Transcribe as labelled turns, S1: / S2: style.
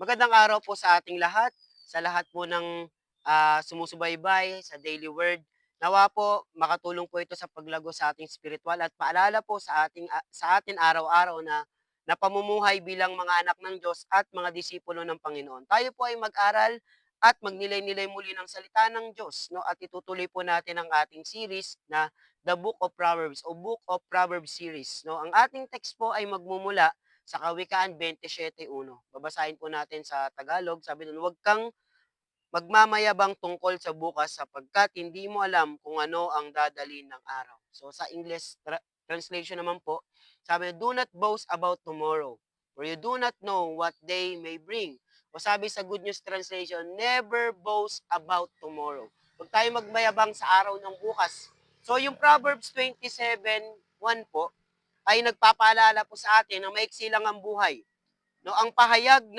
S1: Magandang araw po sa ating lahat, sa lahat po ng sumusubaybay sa Daily Word. Nawa po makatulong po ito sa paglago sa ating spiritual at paalala po sa atin araw-araw na pamumuhay bilang mga anak ng Diyos at mga disipulo ng Panginoon. Tayo po ay mag-aral at magnilay-nilay muli ng salita ng Diyos, no? At itutuloy po natin ang ating series na The Book of Proverbs o Book of Proverbs series, no? Ang ating text po ay magmumula sa Kawikaan 27:1. Babasahin po natin sa Tagalog. Sabi do'n, "Huwag kang magmamayabang tungkol sa bukas sapagkat hindi mo alam kung ano ang dadalhin ng araw." So sa English translation naman po, sabi, "Do not boast about tomorrow, for you do not know what day may bring." O sabi sa Good News Translation, "Never boast about tomorrow." Huwag tayong magmayabang sa araw ng bukas. So yung Proverbs 27:1 po, ay nagpapaalala po sa atin na maiksi lang ang buhay. No, ang pahayag